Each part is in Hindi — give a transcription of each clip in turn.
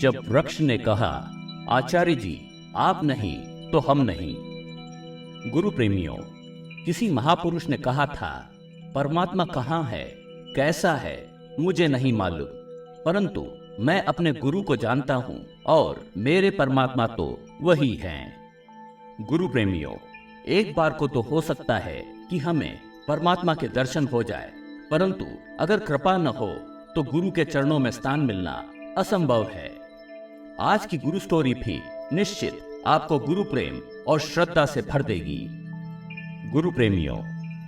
जब वृक्ष ने कहा, आचार्य जी आप नहीं तो हम नहीं। गुरु प्रेमियों, किसी महापुरुष ने कहा था, परमात्मा कहाँ है, कैसा है, मुझे नहीं मालूम, परंतु मैं अपने गुरु को जानता हूं और मेरे परमात्मा तो वही हैं। गुरु प्रेमियों, एक बार को तो हो सकता है कि हमें परमात्मा के दर्शन हो जाए, परंतु अगर कृपा न हो तो गुरु के चरणों में स्थान मिलना असंभव है। आज की गुरु स्टोरी भी निश्चित आपको गुरु प्रेम और श्रद्धा से भर देगी। गुरु प्रेमियों,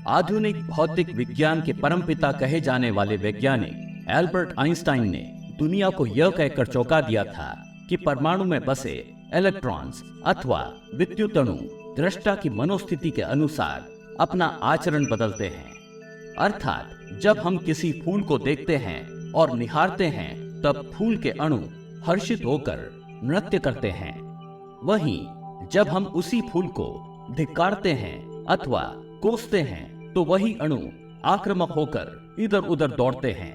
आधुनिक भौतिक विज्ञान के परमपिता कहे जाने वाले वैज्ञानिक एल्बर्ट आइंस्टाइन ने दुनिया को यह कहकर चौंका दिया था कि परमाणु में बसे इलेक्ट्रॉन्स अथवा विद्युत अणु दृष्टा की मनोस्थिति के अनुसार अपना आचरण बदलते हैं। अर्थात जब हम किसी फूल को देखते हैं और निहारते हैं, तब फूल के अणु हर्षित होकर नृत्य करते हैं। वहीं जब हम उसी फूल को धिक्कारते हैं अथवा कोसते हैं, तो वही अणु आक्रामक होकर इधर उधर दौड़ते हैं।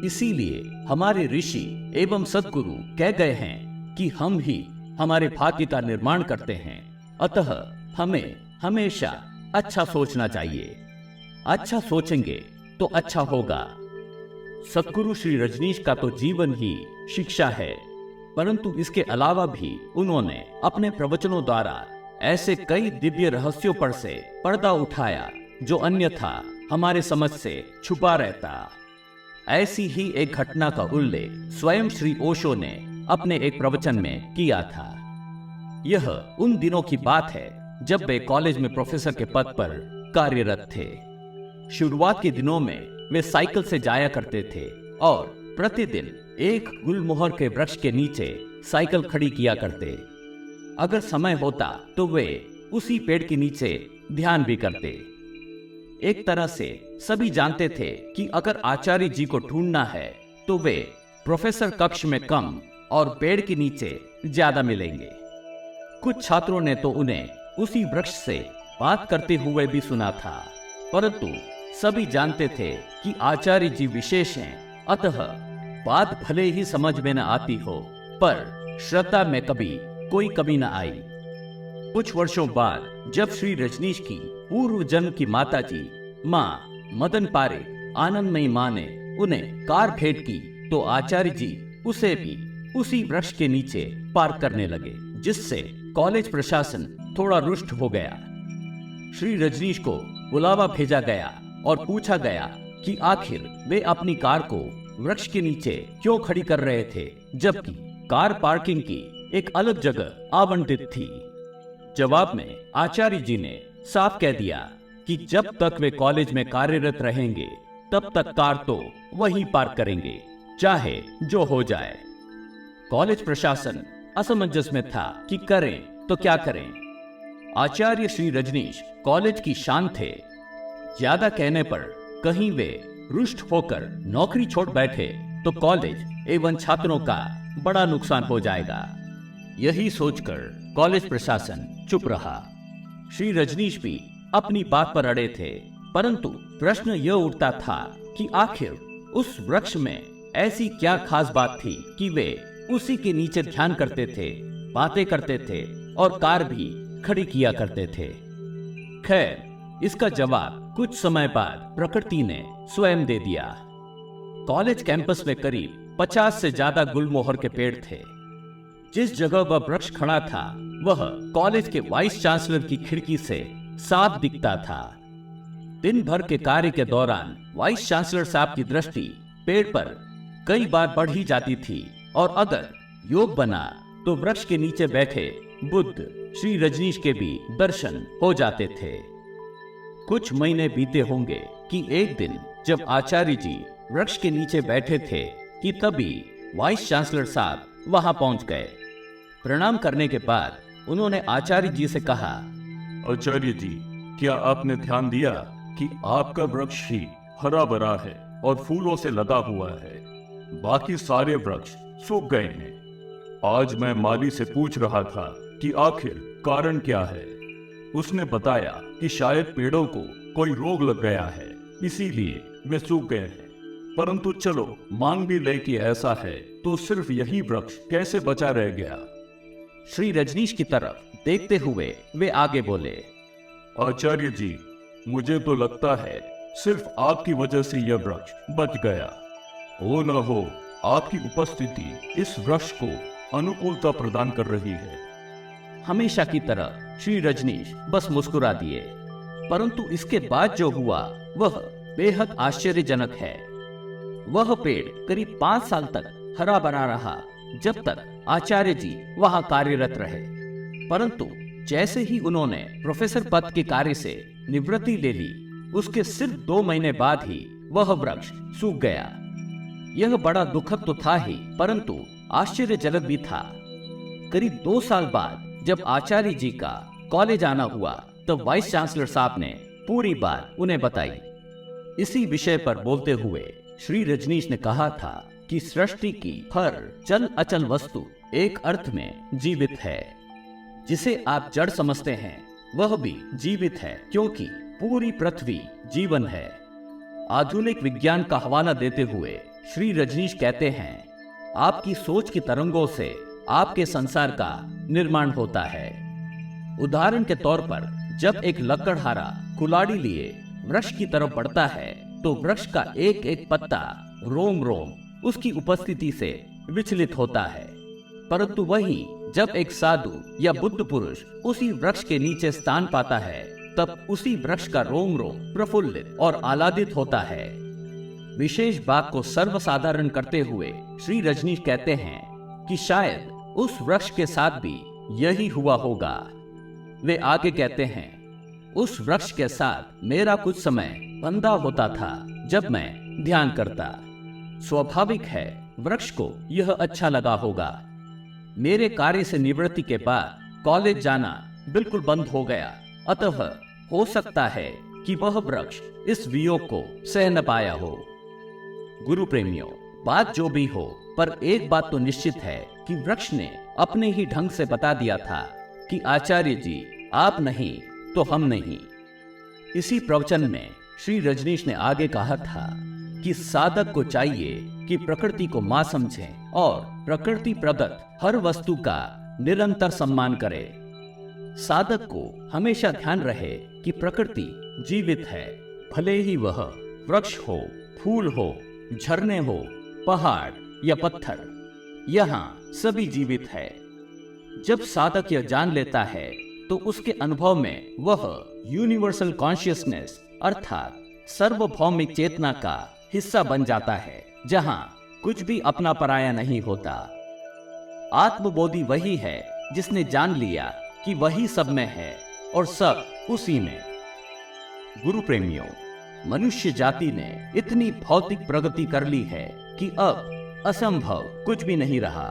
इसीलिए हमारे ऋषि एवं सद्गुरु कह गए हैं कि हम ही हमारे भाग्य का निर्माण करते हैं, अतः हमें हमेशा अच्छा सोचना चाहिए। अच्छा सोचेंगे तो अच्छा होगा। सद्गुरु श्री रजनीश का तो जीवन ही शिक्षा है, परंतु इसके अलावा भी उन्होंने अपने प्रवचनों द्वारा ऐसे कई दिव्य रहस्यों पर से पर्दा उठाया जो अन्यथा हमारे समझ से छुपा रहता। ऐसी ही एक घटना का उल्लेख स्वयं श्री ओशो ने अपने एक प्रवचन में किया था। यह उन दिनों की बात है जब वे कॉलेज में प्रोफेसर के पद पर कार्यरत थे। शुरुआत के दिनों में वे साइकिल से जाया करते थे और प्रतिदिन एक गुलमोहर के वृक्ष के नीचे साइकिल खड़ी किया करते। अगर समय होता तो वे उसी पेड़ के नीचे ध्यान भी करते। एक तरह से सभी जानते थे कि अगर आचार्य जी को ढूंढना है तो वे प्रोफेसर कक्ष में कम और पेड़ के नीचे ज्यादा मिलेंगे। कुछ छात्रों ने तो उन्हें उसी वृक्ष से बात करते हुए भी सुना था, परंतु सभी जानते थे कि आचार्य जी विशेष हैं, अतः बात भले ही समझ में न आती हो, पर श्रद्धा में कभी कोई कमी न आई। कुछ वर्षों बाद जब श्री रजनीश की पूर्व जन्म की माता जी माँ मदन पारेख आनंदमयी माँ ने उन्हें कार भेंट की, तो आचार्य जी उसे भी उसी वृक्ष के नीचे पार्क करने लगे, जिससे कॉलेज प्रशासन थोड़ा रुष्ट हो गया। श्री रजनीश को बुलावा भेजा गया और पूछा गया कि आखिर वे अपनी कार को वृक्ष के नीचे क्यों खड़ी कर रहे थे, जबकि कार पार्किंग की एक अलग जगह आवंटित थी। जवाब में आचार्य जी ने साफ कह दिया कि जब तक वे कॉलेज में कार्यरत रहेंगे तब तक कार तो वहीं पार्क करेंगे, चाहे जो हो जाए। कॉलेज प्रशासन असमंजस में था कि करें तो क्या करें। आचार्य श्री रजनीश कॉलेज की शान थे। ज्यादा कहने पर कहीं वे रुष्ट होकर नौकरी छोड़ बैठे तो कॉलेज एवं छात्रों का बड़ा नुकसान हो जाएगा। यही सोचकर कॉलेज प्रशासन चुप रहा। श्री रजनीश भी अपनी बात पर अड़े थे, परंतु प्रश्न यह उठता था कि आखिर उस वृक्ष में ऐसी क्या खास बात थी कि वे उसी के नीचे ध्यान करते थे, बातें करते थे और कार भी खड़ी किया करते थे। खैर, इसका जवाब कुछ समय बाद प्रकृति ने स्वयं दे दिया। कॉलेज कैंपस में करीब 50 से ज्यादा गुलमोहर के पेड़ थे। जिस जगह वह वृक्ष खड़ा था वह कॉलेज के वाइस चांसलर की खिड़की से साफ दिखता था। दिन भर के कार्य के दौरान वाइस चांसलर साहब की दृष्टि पेड़ पर कई बार बढ़ ही जाती थी और अगर योग बना तो वृक्ष के नीचे बैठे बुद्ध श्री रजनीश के भी दर्शन हो जाते थे। कुछ महीने बीते होंगे कि एक दिन जब आचार्य जी वृक्ष के नीचे बैठे थे कि तभी वाइस चांसलर साहब वहां पहुंच गए। प्रणाम करने के बाद उन्होंने आचार्य जी से कहा, आचार्य जी, क्या आपने ध्यान दिया कि आपका वृक्ष ही हरा भरा है और फूलों से लदा हुआ है, बाकी सारे वृक्ष सूख गए हैं। आज मैं माली से पूछ रहा था कि आखिर कारण क्या है। उसने बताया कि शायद पेड़ों को कोई रोग लग गया है, इसीलिए वे सूख गए हैं। परंतु चलो मान भी ले कि ऐसा है, तो सिर्फ यही वृक्ष कैसे बचा रह गया? श्री रजनीश की तरफ देखते हुए वे आगे बोले, आचार्य जी, मुझे तो लगता है सिर्फ आपकी वजह से यह वृक्ष बच गया। हो न हो आपकी उपस्थिति इस वृक्ष को अनुकूलता प्रदान कर रही है। हमेशा की तरह श्री रजनीश बस मुस्कुरा दिए, परंतु इसके बाद जो हुआ वह बेहद आश्चर्यजनक है। वह पेड़ करीब 5 साल तक हरा भरा रहा, जब तक आचार्य जी वहां कार्यरत रहे। परंतु जैसे ही उन्होंने प्रोफेसर पद के कार्य से निवृत्ति ले ली, उसके सिर्फ 2 महीने बाद ही वह वृक्ष सूख गया। यह बड़ा दुखद तो था ही, परंतु आश्चर्यजनक भी था। करीब 2 साल बाद जब आचार्य जी का कॉलेज आना हुआ, तब वाइस चांसलर साहब ने पूरी बात उन्हें बताई। इसी विषय पर बोलते हुए श्री रजनीश ने कहा था कि सृष्टि की हर चल अचल वस्तु एक अर्थ में जीवित है। जिसे आप जड़ समझते हैं वह भी जीवित है, क्योंकि पूरी पृथ्वी जीवन है। आधुनिक विज्ञान का हवाला देते हुए श्री रजनीश कहते हैं, आपकी सोच की तरंगों से आपके संसार का निर्माण होता है। उदाहरण के तौर पर जब एक लकड़हारा कुल्हाड़ी लिए वृक्ष की तरफ बढ़ता है, तो वृक्ष का एक एक पत्ता रोम रोम उसकी उपस्थिति से विचलित होता है। परंतु वहीं जब एक साधु या बुद्ध पुरुष उसी वृक्ष के नीचे स्थान पाता है, तब उसी वृक्ष का रोम रोम प्रफुल्लित और आह्लादित होता है। विशेष बात को सर्वसाधारण करते हुए श्री रजनीश कहते हैं कि शायद उस वृक्ष के साथ भी यही हुआ होगा। वे आगे कहते हैं, उस वृक्ष के साथ मेरा कुछ समय बंधा होता था जब मैं ध्यान करता। स्वाभाविक है वृक्ष को यह अच्छा लगा होगा। मेरे कार्य से निवृत्ति के बाद कॉलेज जाना बिल्कुल बंद हो गया, अतः हो सकता है कि वह वृक्ष इस वियोग को सह न पाया हो। गुरु प्रेमियों, बात जो भी हो, पर एक बात तो निश्चित है कि वृक्ष ने अपने ही ढंग से बता दिया था कि आचार्य जी आप नहीं तो हम नहीं। इसी प्रवचन में श्री रजनीश ने आगे कहा था कि साधक को चाहिए कि प्रकृति को मां समझें और प्रकृति प्रदत्त हर वस्तु का निरंतर सम्मान करे। साधक को हमेशा ध्यान रहे कि प्रकृति जीवित है, भले ही वह वृक्ष हो, फूल हो, झरने हो, पहाड़ या पत्थर, यहाँ सभी जीवित है। जब साधक यह जान लेता है तो उसके अनुभव में वह यूनिवर्सल कॉन्शियसनेस अर्थात सार्वभौमिक चेतना का हिस्सा बन जाता है, जहां कुछ भी अपना पराया नहीं होता। आत्मबोधि वही है जिसने जान लिया कि वही सब में है और सब उसी में। गुरु प्रेमियों, मनुष्य जाति ने इतनी भौतिक प्रगति कर ली है कि अब असंभव कुछ भी नहीं रहा,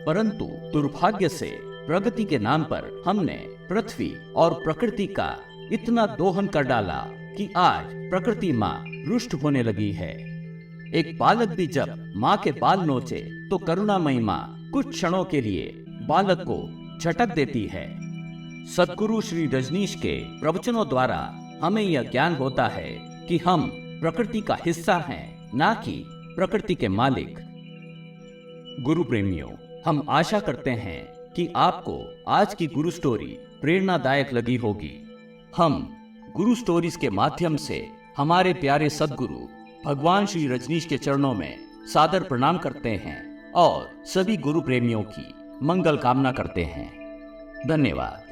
परंतु दुर्भाग्य से प्रगति के नाम पर हमने पृथ्वी और प्रकृति का इतना दोहन कर डाला कि आज प्रकृति माँ रुष्ट होने लगी है। एक बालक भी जब माँ के बाल नोचे तो करुणामयी माँ कुछ क्षणों के लिए बालक को झटक देती है। सद्गुरु श्री रजनीश के प्रवचनों द्वारा हमें यह ज्ञान होता है कि हम प्रकृति का हिस्सा हैं, ना कि प्रकृति के मालिक। गुरु प्रेमियों, हम आशा करते हैं कि आपको आज की गुरु स्टोरी प्रेरणादायक लगी होगी। हम गुरु स्टोरीज के माध्यम से हमारे प्यारे सद्गुरु भगवान श्री रजनीश के चरणों में सादर प्रणाम करते हैं और सभी गुरु प्रेमियों की मंगल कामना करते हैं। धन्यवाद।